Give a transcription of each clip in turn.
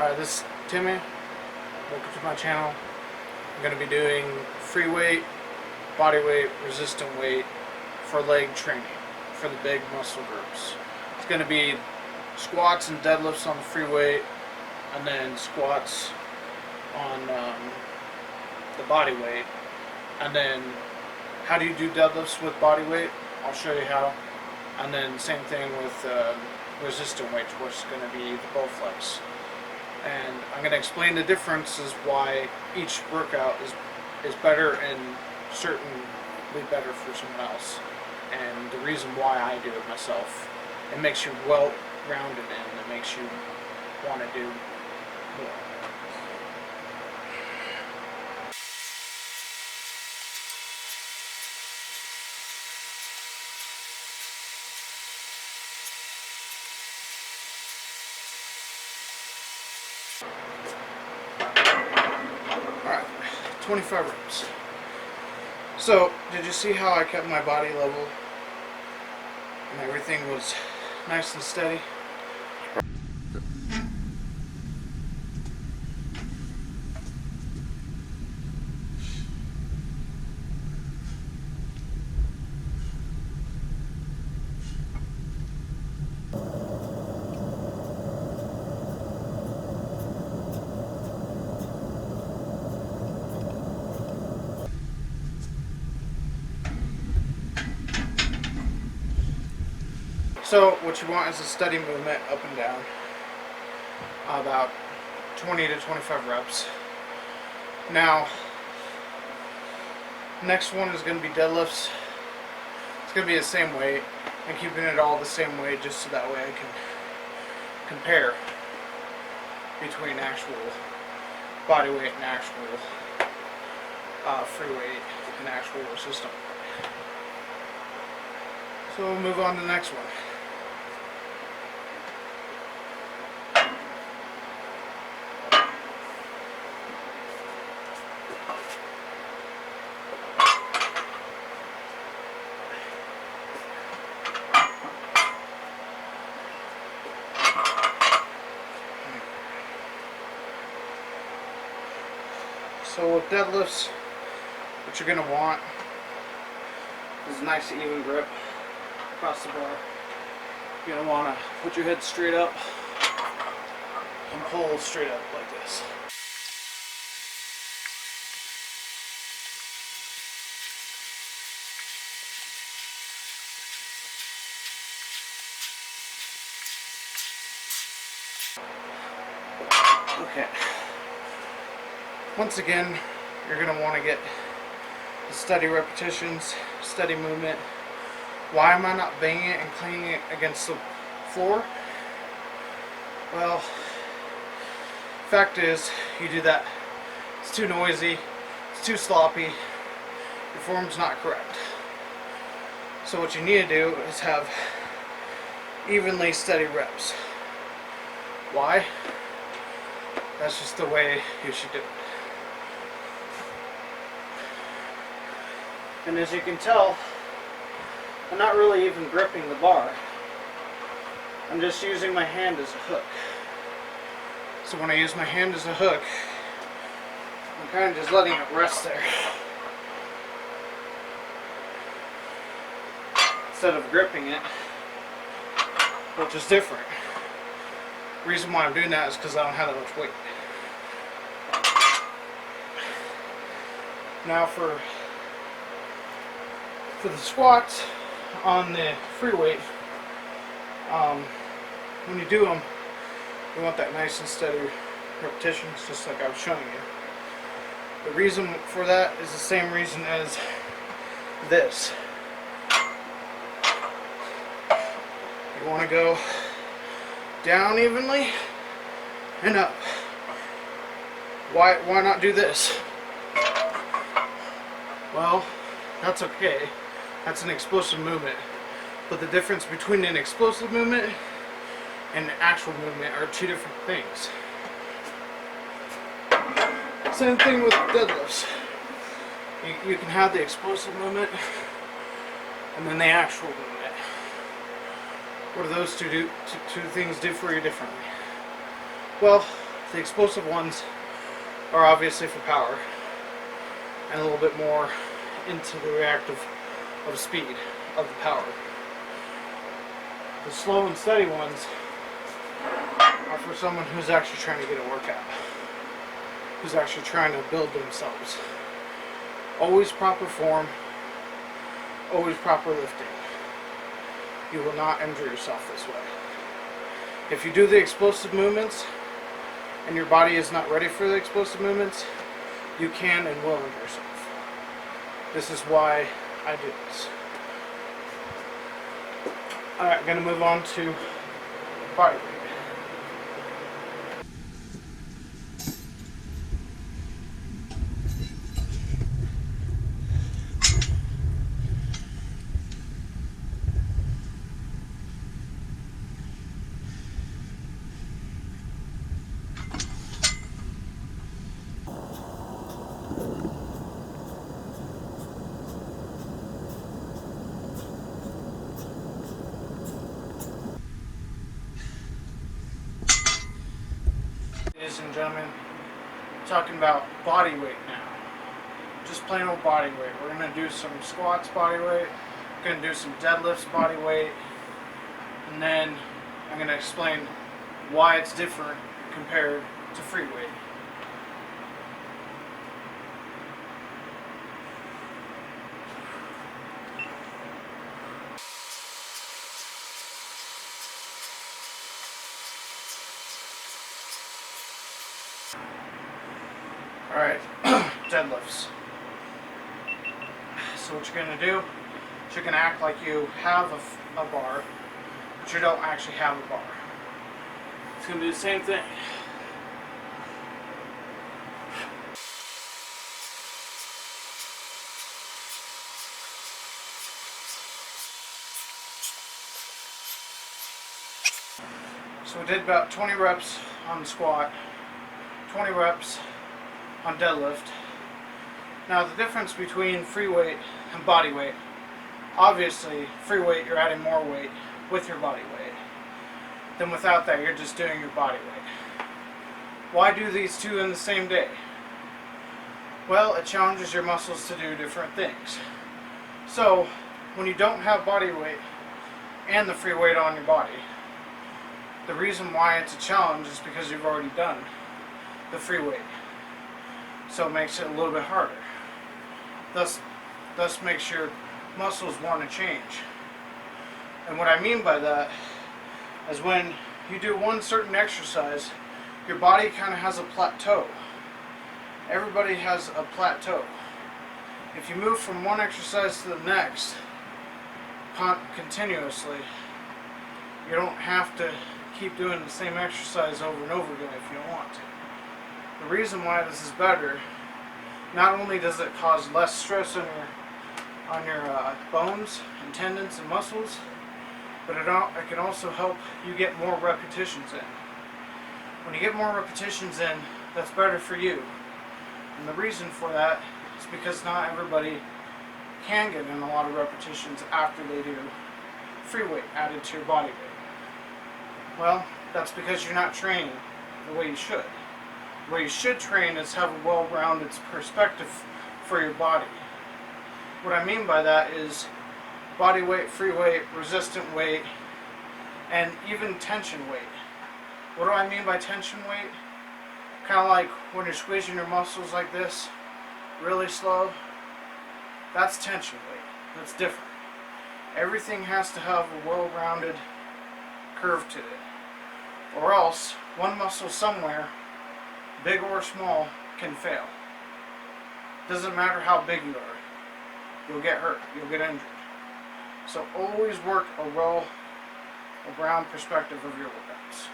Alright, this is Timmy. Welcome to my channel. I'm going to be doing free weight, body weight, resistant weight for leg training for the big muscle groups. It's going to be squats and deadlifts on the free weight, and then squats on the body weight. And then how do you do deadlifts with body weight? I'll show you how. And then same thing with resistant weights, which is going to be the Bowflex. And I'm going to explain the differences why each workout is better and certainly better for someone else, and the reason why I do it myself. It makes you well-rounded and it makes you want to do more. Alright, 25 reps. So, did you see how I kept my body level and everything was nice and steady? So what you want is a steady movement up and down, about 20 to 25 reps. Now, next one is going to be deadlifts. It's going to be the same weight and keeping it all the same weight, just so that way I can compare between actual body weight and actual free weight and actual resistant weight. So we'll move on to the next one. So with deadlifts, what you're going to want is a nice even grip across the bar. You're going to want to put your head straight up and pull straight up like this. Okay. Once again, you're going to want to get the steady repetitions, steady movement. Why am I not banging it and cleaning it against the floor? Well, fact is, you do that, it's too noisy, it's too sloppy, your form's not correct. So what you need to do is have evenly steady reps. Why? That's just the way you should do it. And as you can tell, I'm not really even gripping the bar. I'm just using my hand as a hook. So when I use my hand as a hook, I'm kind of just letting it rest there, instead of gripping it, which is different. The reason why I'm doing that is because I don't have that much weight. Now for the squats on the free weight, when you do them, you want that nice and steady repetitions, just like I was showing you. The reason for that is the same reason as this. You want to go down evenly and up. Why not do this? Well, that's okay. That's an explosive movement. But the difference between an explosive movement and an actual movement are two different things. Same thing with deadlifts. You can have the explosive movement and then the actual movement. What do those two things do for you differently? Well, The explosive ones are obviously for power and a little bit more into the reactive of speed of the power. The slow and steady ones are for someone who's actually trying to get a workout, who's actually trying to build themselves. Always proper form, always proper lifting. You will not injure yourself this way. If you do the explosive movements and your body is not ready for the explosive movements, you can and will injure yourself. This is why I do this. Alright, I'm going to move on to body weight. Ladies and gentlemen, I'm talking about body weight now. Just plain old body weight. We're going to do some squats body weight, we're going to do some deadlifts body weight, and then I'm going to explain why it's different compared to free weight. Alright, deadlifts. So what you're going to do is you're going to act like you have a bar, but you don't actually have a bar. It's going to be the same thing. So we did about 20 reps on the squat, 20 reps on deadlift. Now the difference between free weight and body weight, obviously free weight you're adding more weight with your body weight. Then without that you're just doing your body weight. Why do these two in the same day? Well, it challenges your muscles to do different things. So when you don't have body weight and the free weight on your body, the reason why it's a challenge is because you've already done the free weight. So it makes it a little bit harder. Thus makes your muscles want to change. And what I mean by that is when you do one certain exercise, your body kind of has a plateau. Everybody has a plateau. If you move from one exercise to the next continuously, you don't have to keep doing the same exercise over and over again if you don't want to. The reason why this is better, not only does it cause less stress on your bones and tendons and muscles, but it can also help you get more repetitions in. When you get more repetitions in, that's better for you. And the reason for that is because not everybody can get in a lot of repetitions after they do free weight added to your body weight. Well, that's because you're not training the way you should. The way you should train is have a well-rounded perspective for your body. What I mean by that is body weight, free weight, resistant weight, and even tension weight. What do I mean by tension weight? Kind of like when you're squeezing your muscles like this, really slow. That's tension weight. That's different. Everything has to have a well-rounded curve to it. Or else, one muscle somewhere, big or small, can fail. Doesn't matter how big you are. You'll get hurt. You'll get injured. So always work a round perspective of your workouts.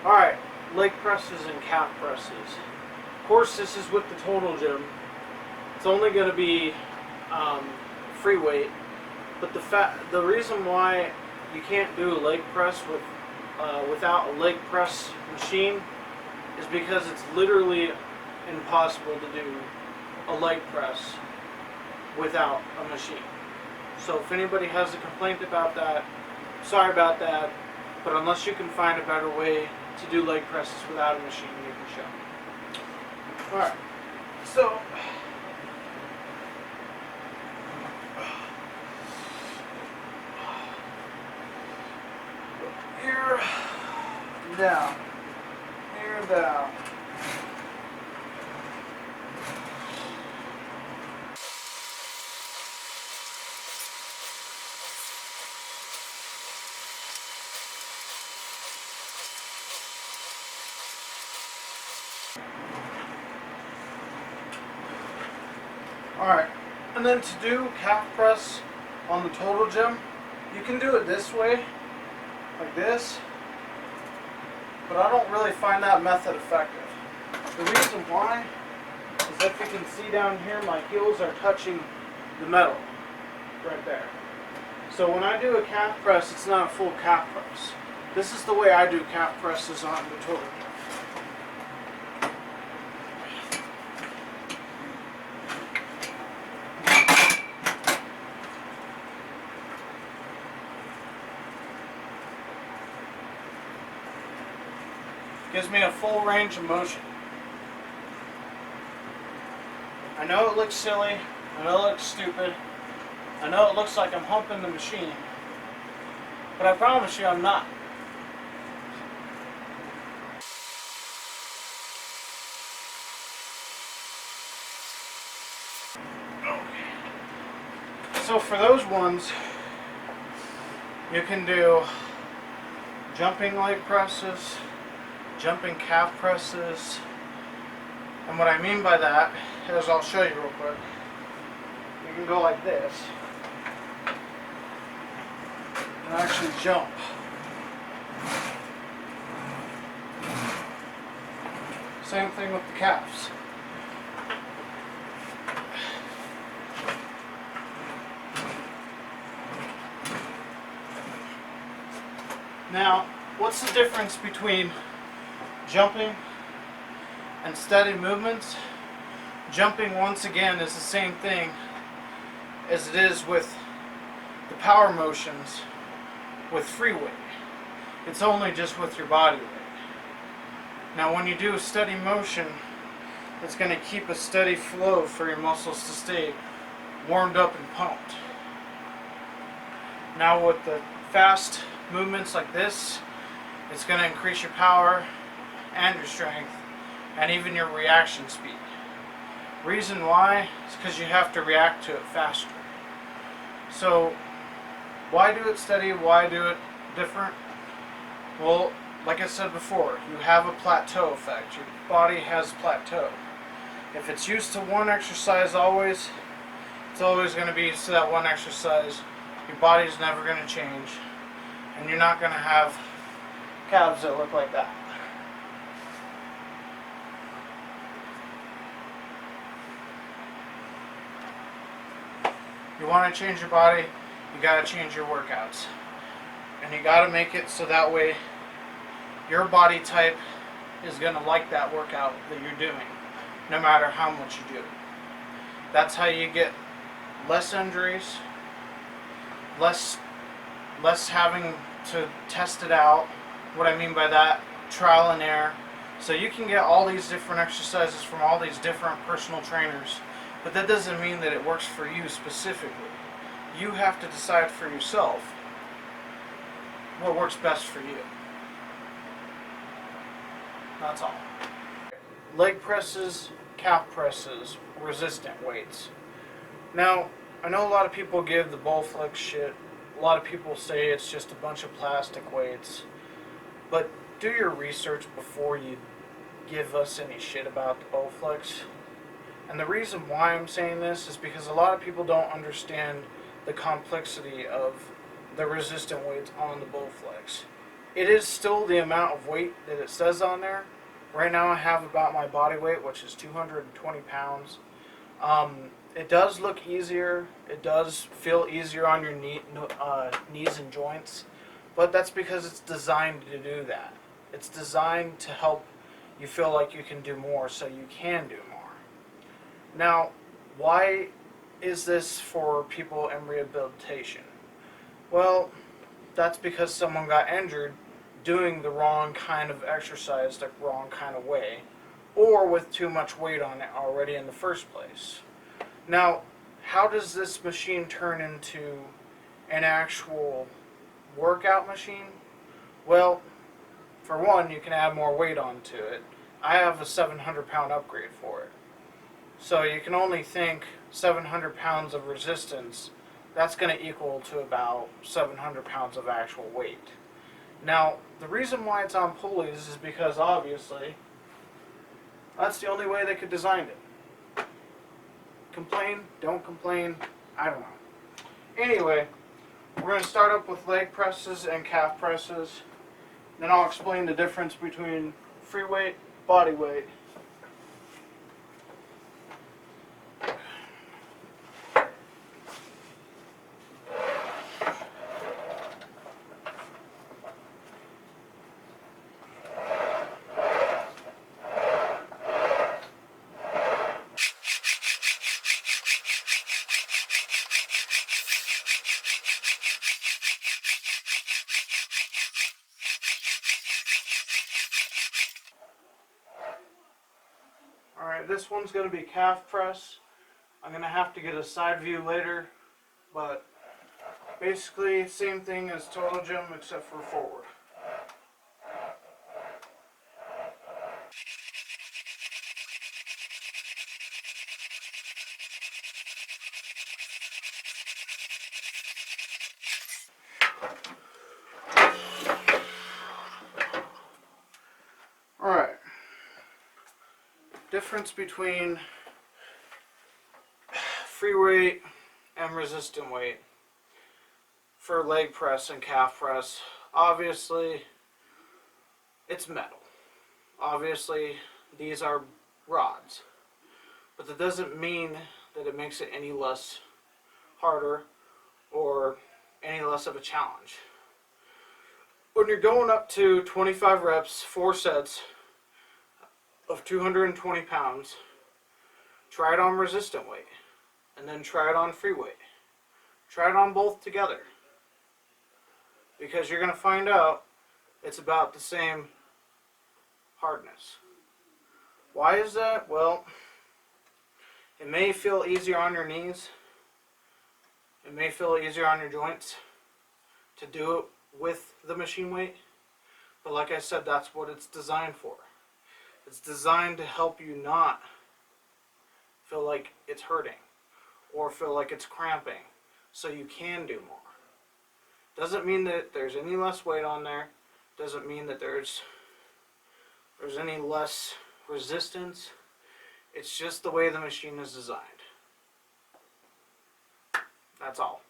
Alright, leg presses and calf presses. Of course, this is with the Total Gym. It's only going to be free weight. But the reason why you can't do a leg press without a leg press machine is because it's literally impossible to do a leg press without a machine. So if anybody has a complaint about that, sorry about that. But unless you can find a better way to do leg presses without a machine, you can show me. Alright, so here, down, here, down. Alright, and then to do calf press on the total gym, you can do it this way, like this, but I don't really find that method effective. The reason why is if you can see down here, my heels are touching the metal right there. So when I do a calf press, it's not a full calf press. This is the way I do calf presses on the total gym. Gives me a full range of motion. I know it looks silly, I know it looks stupid, I know it looks like I'm humping the machine, but I promise you I'm not. So for those ones, you can do jumping leg presses, jumping calf presses, and what I mean by that is, I'll show you real quick. You can go like this and actually jump. Same thing with the calves. Now, what's the difference between jumping and steady movements? Jumping, once again, is the same thing as it is with the power motions with free weight. It's only just with your body weight. Now when you do a steady motion, it's going to keep a steady flow for your muscles to stay warmed up and pumped. Now with the fast movements like this, it's going to increase your power and your strength and even your reaction speed. Reason why is because you have to react to it faster. So why do it steady? Why do it different? Well, like I said before, you have a plateau effect. Your body has plateau. If it's used to one exercise always, it's always going to be to that one exercise. Your body's never going to change, and you're not going to have calves that look like that. You want to change your body, you got to change your workouts. And you got to make it so that way your body type is going to like that workout that you're doing, no matter how much you do. That's how you get less injuries, less having to test it out. What I mean by that, trial and error. So you can get all these different exercises from all these different personal trainers, but that doesn't mean that it works for you specifically. You have to decide for yourself what works best for you. That's all. Leg presses, calf presses, resistant weights. Now, I know a lot of people give the Bowflex shit. A lot of people say it's just a bunch of plastic weights. But do your research before you give us any shit about the Bowflex. And the reason why I'm saying this is because a lot of people don't understand the complexity of the resistant weights on the Bowflex. It is still the amount of weight that it says on there. Right now I have about my body weight, which is 220 pounds. It does look easier. It does feel easier on your knees and joints. But that's because it's designed to do that. It's designed to help you feel like you can do more, so you can do more. Now, why is this for people in rehabilitation? Well, that's because someone got injured doing the wrong kind of exercise the wrong kind of way, or with too much weight on it already in the first place. Now, how does this machine turn into an actual workout machine? Well, for one, you can add more weight onto it. I have a 700-pound upgrade for it. So you can only think 700 pounds of resistance, that's going to equal to about 700 pounds of actual weight. Now, the reason why it's on pulleys is because obviously that's the only way they could design it. Complain, don't complain, I don't know. Anyway, we're going to start up with leg presses and calf presses. Then I'll explain the difference between free weight, body weight. Alright, this one's going to be calf press. I'm going to have to get a side view later, but basically same thing as Total Gym except for forward. Alright, difference between free weight and resistant weight for leg press and calf press. Obviously, it's metal. Obviously, these are rods. But that doesn't mean that it makes it any less harder or any less of a challenge. When you're going up to 25 reps, 4 sets of 220 pounds, try it on resistant weight, and then try it on free weight. Try it on both together, because you're going to find out it's about the same hardness. Why is that? Well, it may feel easier on your knees, it may feel easier on your joints to do it with the machine weight, but like I said, that's what it's designed for. It's designed to help you not feel like it's hurting or feel like it's cramping, so you can do more. Doesn't mean that there's any less weight on there. Doesn't mean that there's any less resistance. It's just the way the machine is designed. That's all.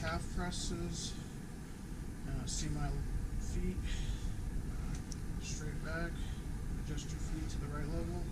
Calf presses. See my feet straight back. Adjust your feet to the right level.